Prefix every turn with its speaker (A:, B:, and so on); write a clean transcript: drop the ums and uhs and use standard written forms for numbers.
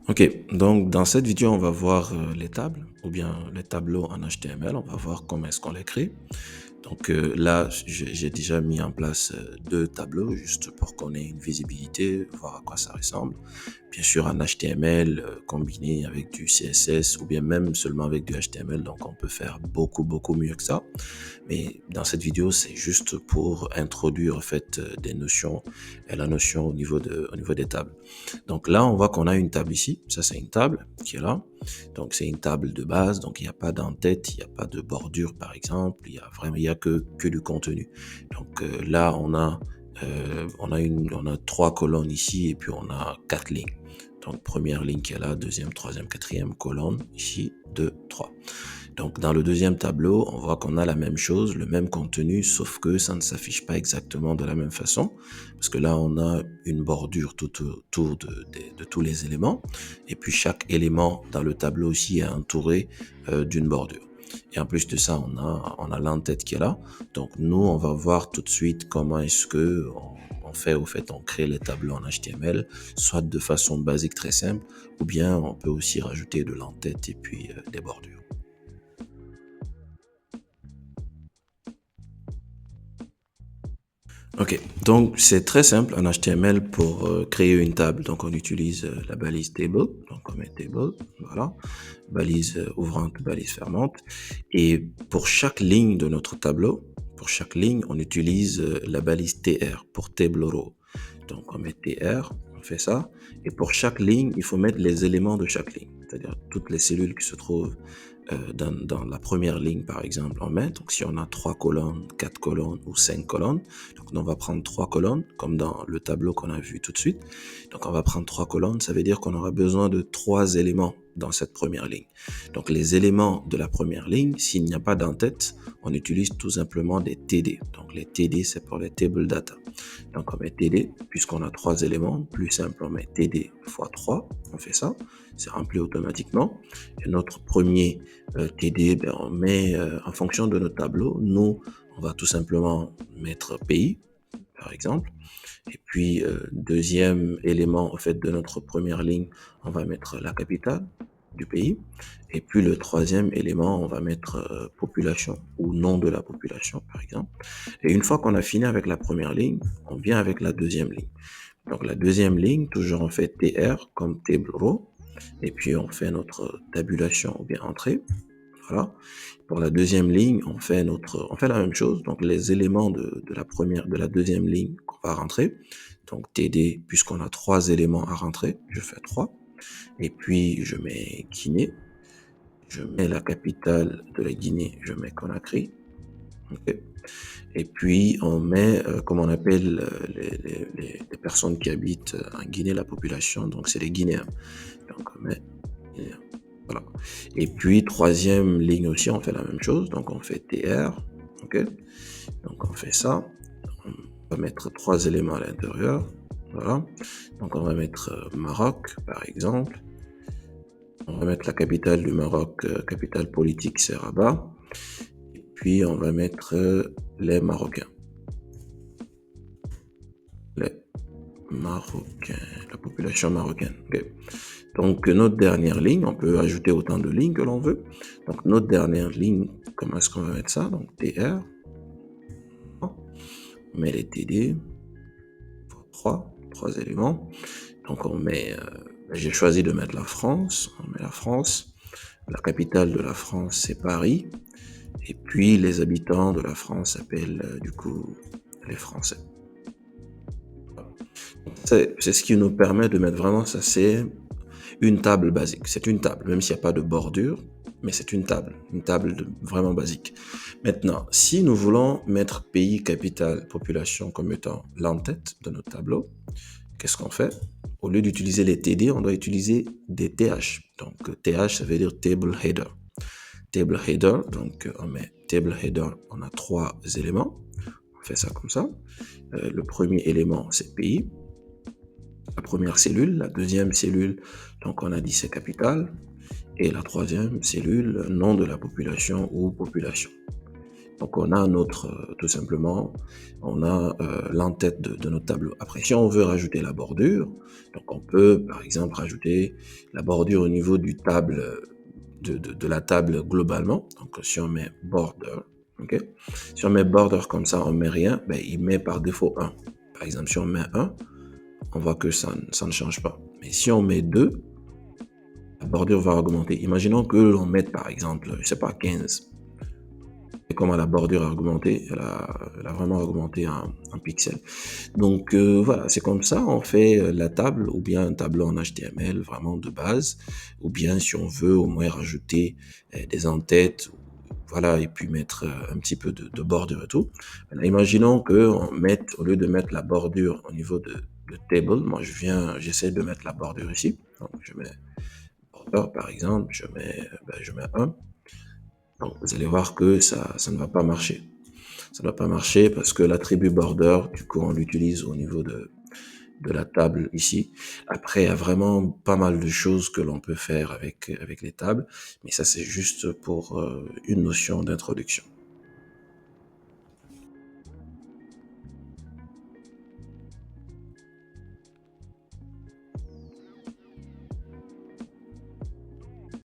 A: Ok, donc dans cette vidéo, on va voir les tables ou bien les tableaux en HTML. On va voir comment est-ce qu'on les crée. Donc là, j'ai déjà mis en place deux tableaux juste pour qu'on ait une visibilité, voir à quoi ça ressemble. Bien sûr, en HTML combiné avec du CSS ou bien même seulement avec du HTML. Donc on peut faire beaucoup mieux que ça. Mais dans cette vidéo, c'est juste pour introduire en fait des notions et la notion au niveau des tables. Donc là, on voit qu'on a une table ici. Ça, c'est une table qui est là. Donc c'est une table de base. Donc il n'y a pas d'en-tête, il n'y a pas de bordure par exemple. Il y a que du contenu. Donc là, on a trois colonnes ici et puis on a quatre lignes. Donc première ligne qui est là, deuxième, troisième, quatrième colonne ici, 2, 3. Donc, dans le deuxième tableau, on voit qu'on a la même chose, le même contenu, sauf que ça ne s'affiche pas exactement de la même façon, parce que là, on a une bordure tout autour de tous les éléments, et puis chaque élément dans le tableau aussi est entouré d'une bordure. Et en plus de ça, on a l'entête qui est là. Donc, nous, on va voir tout de suite comment est-ce que on crée les tableaux en HTML, soit de façon basique très simple, ou bien on peut aussi rajouter de l'entête et puis des bordures. Ok, donc c'est très simple en HTML pour créer une table. Donc on utilise la balise table, donc on met table, voilà, balise ouvrante, balise fermante. Et pour chaque ligne de notre tableau, pour chaque ligne, on utilise la balise tr pour table row. Donc on met tr, on fait ça. Et pour chaque ligne, il faut mettre les éléments de chaque ligne, c'est-à-dire toutes les cellules qui se trouvent dans la première ligne, par exemple, on met. Donc, si on a 3 colonnes, 4 colonnes ou 5 colonnes, donc on va prendre 3 colonnes, comme dans le tableau qu'on a vu tout de suite. Donc, on va prendre 3 colonnes. Ça veut dire qu'on aura besoin de 3 éléments dans cette première ligne. Donc, les éléments de la première ligne, s'il n'y a pas d'en-tête, on utilise tout simplement des TD. Donc, les TD, c'est pour les table data. Donc, on met TD, puisqu'on a 3 éléments, plus simple, on met TD fois 3, on fait ça, c'est rempli automatiquement. Et notre premier TD, ben, on met, en fonction de notre tableau, nous, on va tout simplement mettre pays, par exemple. Et puis, deuxième élément, en fait, de notre première ligne, on va mettre la capitale du pays. Et puis, le troisième élément, on va mettre population ou nom de la population, par exemple. Et une fois qu'on a fini avec la première ligne, on vient avec la deuxième ligne. Donc, la deuxième ligne, toujours on fait TR comme table row. Et puis, on fait notre tabulation ou bien entrée. Voilà. Pour la deuxième ligne, on fait la même chose. Donc, les éléments de la première, de la deuxième ligne qu'on va rentrer. Donc, TD, puisqu'on a 3 éléments à rentrer, je fais 3. Et puis, je mets Guinée. Je mets la capitale de la Guinée, je mets Conakry. Okay. Et puis, on met, comme on appelle les personnes qui habitent en Guinée, la population, donc c'est les Guinéens. Donc, on met Guinéens. Voilà. Et puis, troisième ligne aussi, on fait la même chose. Donc, on fait TR. OK. Donc, on fait ça. On va mettre 3 éléments à l'intérieur. Voilà. Donc, on va mettre Maroc, par exemple. On va mettre la capitale du Maroc, capitale politique, c'est Rabat. Et puis, on va mettre les Marocains. Les Marocains, la population marocaine. Okay. Donc, notre dernière ligne, on peut ajouter autant de lignes que l'on veut. Donc, notre dernière ligne, comment est-ce qu'on va mettre ça? Donc, TR, on met les TD, 3 éléments. Donc, on met, j'ai choisi de mettre la France, on met la France. La capitale de la France, c'est Paris. Et puis, les habitants de la France s'appellent, du coup, les Français. C'est ce qui nous permet de mettre vraiment, ça c'est une table basique. C'est une table, même s'il n'y a pas de bordure, mais c'est une table vraiment basique. Maintenant, si nous voulons mettre pays, capitale, population comme étant l'entête de notre tableau, qu'est-ce qu'on fait? Au lieu d'utiliser les TD, on doit utiliser des TH. Donc, TH, ça veut dire Table Header. Table Header, donc on met Table Header, on a 3 éléments. On fait ça comme ça. Le premier élément, c'est pays. La première cellule, la deuxième cellule, donc on a dit c'est capitale, et la troisième cellule, nom de la population ou population. Donc, on a tout simplement, on a l'entête de notre tableau. Après, si on veut rajouter la bordure, donc on peut, par exemple, rajouter la bordure au niveau du table, de la table globalement. Donc, si on met border, ok. Si on met border comme ça, on met rien, ben, il met par défaut 1. Par exemple, si on met 1, on voit que ça ne change pas. Mais si on met 2, la bordure va augmenter. Imaginons que l'on mette, par exemple, je sais pas, 15. Et comment la bordure a augmenté, elle a vraiment augmenté en pixels. Donc voilà, c'est comme ça on fait la table, ou bien un tableau en HTML vraiment de base, ou bien si on veut au moins rajouter des entêtes, voilà, et puis mettre un petit peu de bordure et tout. Maintenant, imaginons que on mette, au lieu de mettre la bordure au niveau de table, moi j'essaie de mettre la bordure ici. Donc je mets border par exemple, je mets 1. Donc, vous allez voir que ça ne va pas marcher. Ça ne va pas marcher parce que l'attribut border, du coup, on l'utilise au niveau de la table ici. Après, il y a vraiment pas mal de choses que l'on peut faire avec les tables, mais ça, c'est juste pour une notion d'introduction.